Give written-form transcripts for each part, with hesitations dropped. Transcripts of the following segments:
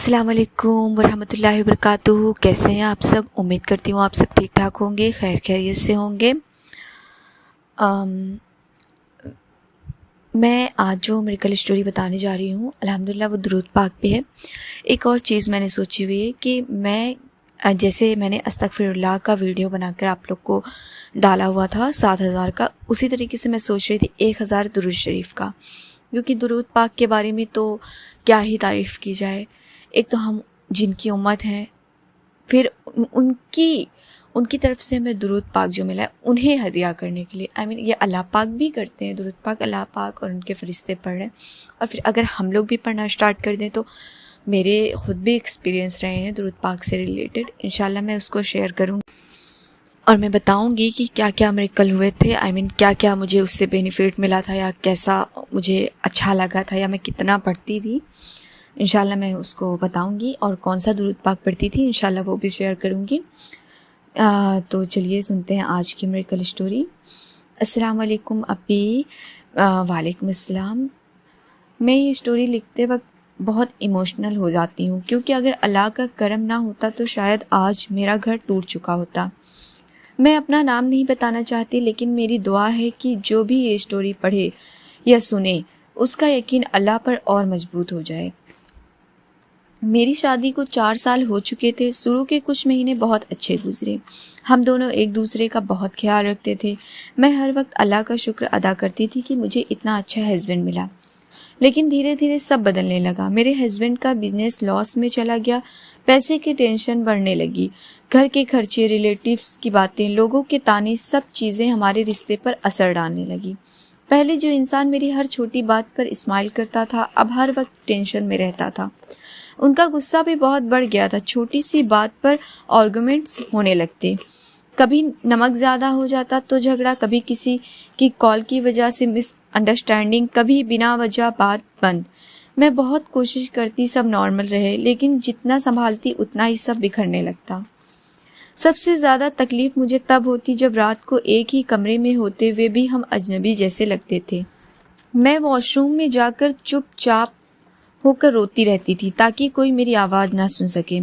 अस्सलाम वालेकुम वरहमतुल्लाहि वबरकातुहू। कैसे हैं आप सब? उम्मीद करती हूँ आप सब ठीक ठाक होंगे, खैर खैरियत से होंगे। मैं आज जो मिरेकल स्टोरी बताने जा रही हूँ अल्हम्दुलिल्लाह वो दुरूद पाक पे है। एक और चीज़ मैंने सोची हुई है कि मैं जैसे मैंने अस्तगफिरुल्लाह का वीडियो बनाकर आप लोग को डाला हुआ था 7,000 का, उसी तरीके से मैं सोच रही थी 1,000 दुरूद शरीफ का, क्योंकि दुरूद पाक के बारे में तो क्या ही तारीफ़ की जाए। एक तो हम जिनकी उम्मत हैं, फिर उनकी तरफ से हमें दुरूद पाक जो मिला है उन्हें हदिया करने के लिए ये अल्लाह पाक भी करते हैं, दुरूद पाक अल्लाह पाक और उनके फरिश्ते पढ़ रहे हैं। और फिर अगर हम लोग भी पढ़ना स्टार्ट कर दें तो मेरे ख़ुद भी एक्सपीरियंस रहे हैं दुरूद पाक से रिलेटेड, इंशाल्लाह मैं उसको शेयर करूँगी और मैं बताऊँगी कि क्या क्या मिरेकल हुए थे। क्या क्या मुझे उससे बेनिफिट मिला था, या कैसा मुझे अच्छा लगा था, या मैं कितना पढ़ती थी, इंशाल्लाह मैं उसको बताऊंगी। और कौन सा दुरूद पाक पढ़ती थी इंशाल्लाह वो भी शेयर करूंगी। तो चलिए सुनते हैं आज की मिरेकल स्टोरी। अस्सलाम वालेकुम अप्पी। वालेकुम अस्सलाम। मैं ये स्टोरी लिखते वक्त बहुत इमोशनल हो जाती हूँ, क्योंकि अगर अल्लाह का करम ना होता तो शायद आज मेरा घर टूट चुका होता। मैं अपना नाम नहीं बताना चाहती, लेकिन मेरी दुआ है कि जो भी ये स्टोरी पढ़े या सुने उसका यकीन अल्लाह पर और मजबूत हो जाए। मेरी शादी को 4 साल हो चुके थे। शुरू के कुछ महीने बहुत अच्छे गुजरे। हम दोनों एक दूसरे का बहुत ख्याल रखते थे। मैं हर वक्त अल्लाह का शुक्र अदा करती थी कि मुझे इतना अच्छा हस्बैंड मिला। लेकिन धीरे धीरे सब बदलने लगा। मेरे हस्बैंड का बिजनेस लॉस में चला गया। पैसे की टेंशन बढ़ने लगी। घर के खर्चे, रिलेटिव्स की बातें, लोगों के ताने, सब चीज़ें हमारे रिश्ते पर असर डालने लगी। पहले जो इंसान मेरी हर छोटी बात पर इस्माइल करता था, अब हर वक्त टेंशन में रहता था। उनका गुस्सा भी बहुत बढ़ गया था। छोटी सी बात पर आर्गुमेंट्स होने लगते। कभी नमक ज़्यादा हो जाता तो झगड़ा, कभी किसी की कॉल की वजह से मिसअंडरस्टैंडिंग, कभी बिना वजह बात बंद। मैं बहुत कोशिश करती सब नॉर्मल रहे, लेकिन जितना संभालती उतना ही सब बिखरने लगता। सबसे ज़्यादा तकलीफ़ मुझे तब होती जब रात को एक ही कमरे में होते हुए भी हम अजनबी जैसे लगते थे। मैं वॉशरूम में जाकर चुपचाप होकर रोती रहती थी ताकि कोई मेरी आवाज़ ना सुन सके।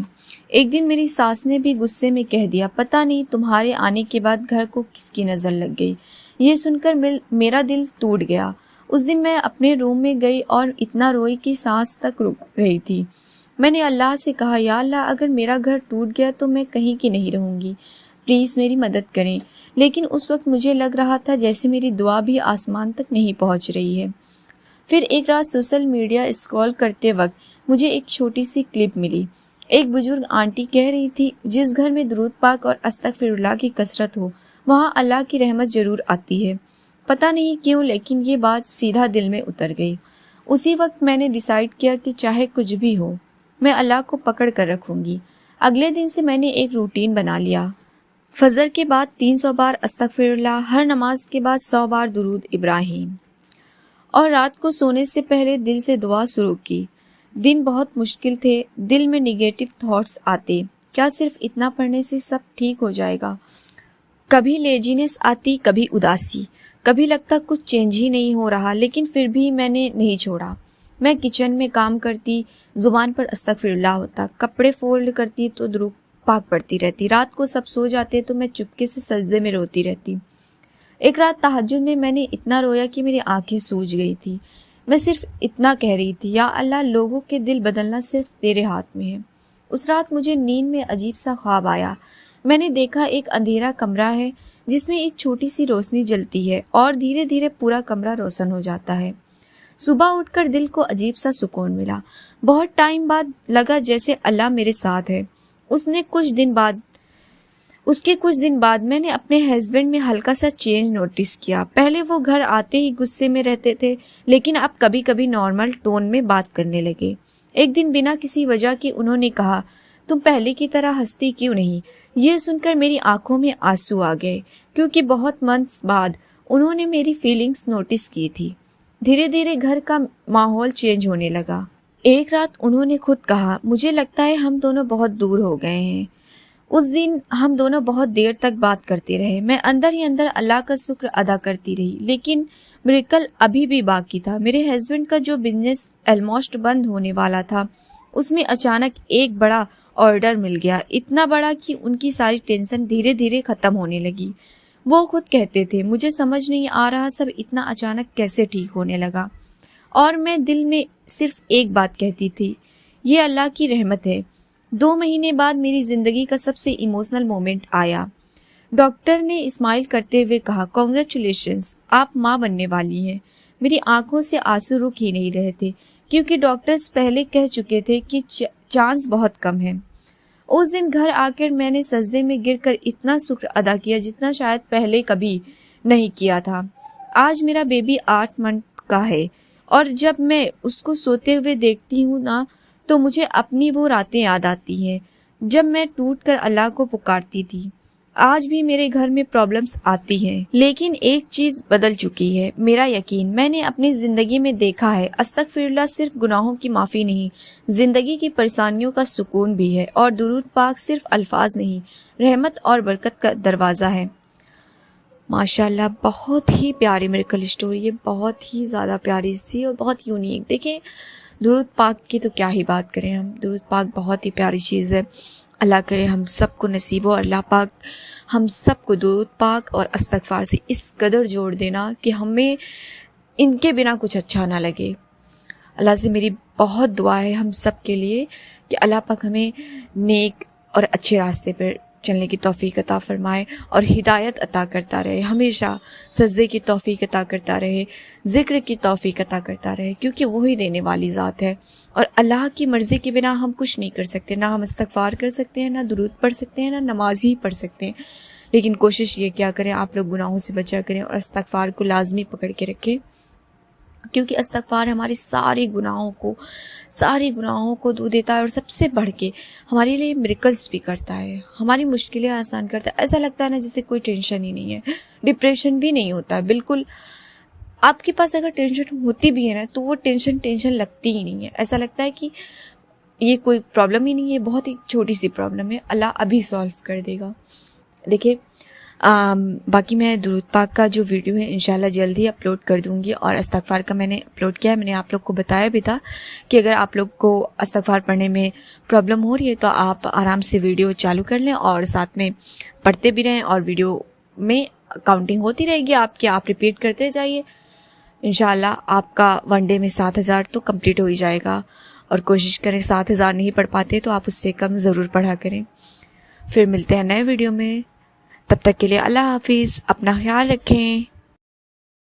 एक दिन मेरी सास ने भी गुस्से में कह दिया, पता नहीं तुम्हारे आने के बाद घर को किसकी नज़र लग गई। ये सुनकर मेरा दिल टूट गया। उस दिन मैं अपने रूम में गई और इतना रोई कि सांस तक रुक रही थी। मैंने अल्लाह से कहा, या अल्लाह, अगर मेरा घर टूट गया तो मैं कहीं की नहीं रहूँगी, प्लीज़ मेरी मदद करें। लेकिन उस वक्त मुझे लग रहा था जैसे मेरी दुआ भी आसमान तक नहीं पहुँच रही है। फिर एक रात सोशल मीडिया स्क्रॉल करते वक्त मुझे एक छोटी सी क्लिप मिली। एक बुजुर्ग आंटी कह रही थी, जिस घर में दुरूद पाक और अस्तगफिरुल्लाह की कसरत हो वहाँ अल्लाह की रहमत ज़रूर आती है। पता नहीं क्यों, लेकिन ये बात सीधा दिल में उतर गई। उसी वक्त मैंने डिसाइड किया कि चाहे कुछ भी हो, मैं अल्लाह को पकड़ कर रखूँगी। अगले दिन से मैंने एक रूटीन बना लिया। फजर के बाद 300 बार अस्तगफिरुल्लाह, हर नमाज के बाद 100 बार दुरूद इब्राहिम, और रात को सोने से पहले दिल से दुआ शुरू की। दिन बहुत मुश्किल थे। दिल में निगेटिव थॉट्स आते, क्या सिर्फ इतना पढ़ने से सब ठीक हो जाएगा। कभी लेजीनेस आती, कभी उदासी, कभी लगता कुछ चेंज ही नहीं हो रहा। लेकिन फिर भी मैंने नहीं छोड़ा। मैं किचन में काम करती, जुबान पर अस्तगफिरुल्लाह होता, कपड़े फोल्ड करती तो दुरूद पाक पढ़ती रहती। रात को सब सो जाते तो मैं चुपके से सजदे में रोती रहती। एक रात तहज्जुद में मैंने इतना रोया कि मेरी आंखें सूज गई थी। मैं सिर्फ इतना कह रही थी, या अल्लाह, लोगों के दिल बदलना सिर्फ तेरे हाथ में है। उस रात मुझे नींद में अजीब सा ख्वाब आया। मैंने देखा एक अंधेरा कमरा है जिसमें एक छोटी सी रोशनी जलती है और धीरे धीरे पूरा कमरा रोशन हो जाता है। सुबह उठकर दिल को अजीब सा सुकून मिला। बहुत टाइम बाद लगा जैसे अल्लाह मेरे साथ है। उसके कुछ दिन बाद मैंने अपने हस्बैंड में हल्का सा चेंज नोटिस किया। पहले वो घर आते ही गुस्से में रहते थे, लेकिन अब कभी कभी नॉर्मल टोन में बात करने लगे। एक दिन बिना किसी वजह के उन्होंने कहा, तुम पहले की तरह हंसती क्यों नहीं। ये सुनकर मेरी आंखों में आंसू आ गए, क्योंकि बहुत मंथ्स बाद उन्होंने मेरी फीलिंग्स नोटिस की थी। धीरे धीरे घर का माहौल चेंज होने लगा। एक रात उन्होंने खुद कहा, मुझे लगता है हम दोनों बहुत दूर हो गए हैं। उस दिन हम दोनों बहुत देर तक बात करते रहे। मैं अंदर ही अंदर अल्लाह का शुक्र अदा करती रही, लेकिन मिरेकल अभी भी बाकी था। मेरे हस्बैंड का जो बिजनेस ऑलमोस्ट बंद होने वाला था, उसमें अचानक एक बड़ा ऑर्डर मिल गया, इतना बड़ा कि उनकी सारी टेंशन धीरे धीरे ख़त्म होने लगी। वो खुद कहते थे, मुझे समझ नहीं आ रहा सब इतना अचानक कैसे ठीक होने लगा। और मैं दिल में सिर्फ एक बात कहती थी, ये अल्लाह की रहमत है। 2 महीने बाद मेरी ज़िंदगी का सबसे इमोशनल मोमेंट आया। डॉक्टर ने स्माइल करते हुए कहा, कॉन्ग्रेचुलेशंस, आप माँ बनने वाली हैं। मेरी आंखों से आंसू रुक ही नहीं रहे थे, क्योंकि डॉक्टर्स पहले कह चुके थे कि चांस बहुत कम है। उस दिन घर आकर मैंने सजदे में गिरकर इतना शुक्र अदा किया जितना शायद पहले कभी नहीं किया था। आज मेरा बेबी 8 मंथ का है और जब मैं उसको सोते हुए देखती हूँ ना, तो मुझे अपनी वो रातें याद आती हैं जब मैं टूट कर अल्लाह को पुकारती थी। आज भी मेरे घर में प्रॉब्लम्स आती हैं, लेकिन एक चीज़ बदल चुकी है, मेरा यकीन। मैंने अपनी ज़िंदगी में देखा है, अस्तगफिरुल्लाह सिर्फ गुनाहों की माफ़ी नहीं, ज़िंदगी की परेशानियों का सुकून भी है। और दुरूद पाक सिर्फ अल्फाज नहीं, रहमत और बरकत का दरवाज़ा है। माशाल्लाह, बहुत ही प्यारी मिरेकल स्टोरी है, बहुत ही ज़्यादा प्यारी सी और बहुत यूनिक। देखें, दुरूद पाक की तो क्या ही बात करें हम, दुरूद पाक बहुत ही प्यारी चीज़ है। अल्लाह करे हम सबको नसीब हो, अल्लाह पाक हम सबको दुरूद पाक और इस्तग़फ़ार से इस कदर जोड़ देना कि हमें इनके बिना कुछ अच्छा ना लगे। अल्लाह से मेरी बहुत दुआ है हम सब के लिए कि अल्लाह पाक हमें नेक और अच्छे रास्ते पर चलने की तौफ़ीक अता फ़रमाए और हिदायत अता करता रहे, हमेशा सजदे की तौफ़ीक अता करता रहे, ज़िक्र की तौफ़ीक अता करता रहे, क्योंकि वही देने वाली ज़ात है। और अल्लाह की मर्ज़ी के बिना हम कुछ नहीं कर सकते, ना हम इस्तग़फ़ार कर सकते हैं, ना दुरूद पढ़ सकते हैं, ना नमाज ही पढ़ सकते हैं। लेकिन कोशिश ये क्या करें, आप लोग गुनाहों से बचा करें और इस्तग़फ़ार को लाज़मी पकड़ के रखें, क्योंकि इस्तग़फ़ार हमारे सारे गुनाहों को धो देता है और सबसे बढ़ के हमारे लिए मिरेकल्स भी करता है, हमारी मुश्किलें आसान करता है। ऐसा लगता है ना जैसे कोई टेंशन ही नहीं है, डिप्रेशन भी नहीं होता है बिल्कुल। आपके पास अगर टेंशन होती भी है ना, तो वो टेंशन लगती ही नहीं है, ऐसा लगता है कि ये कोई प्रॉब्लम ही नहीं है, बहुत ही छोटी सी प्रॉब्लम है, अल्लाह अभी सॉल्व कर देगा। देखिए, बाकी मैं दुरूद पाक का जो वीडियो है इंशाल्लाह जल्द ही अपलोड कर दूंगी। और इस्तग़फ़ार का मैंने अपलोड किया है, मैंने आप लोग को बताया भी था कि अगर आप लोग को इस्तग़फ़ार पढ़ने में प्रॉब्लम हो रही है तो आप आराम से वीडियो चालू कर लें और साथ में पढ़ते भी रहें, और वीडियो में काउंटिंग होती रहेगी आपकी, आप रिपीट करते जाइए। इंशाल्लाह आपका 1 डे में 7000 तो कंप्लीट हो ही जाएगा। और कोशिश करें 7000 नहीं पढ़ पाते तो आप उससे कम ज़रूर पढ़ा करें। फिर मिलते हैं नए वीडियो में, तब तक के लिए अल्लाह हाफिज़, अपना ख्याल रखें।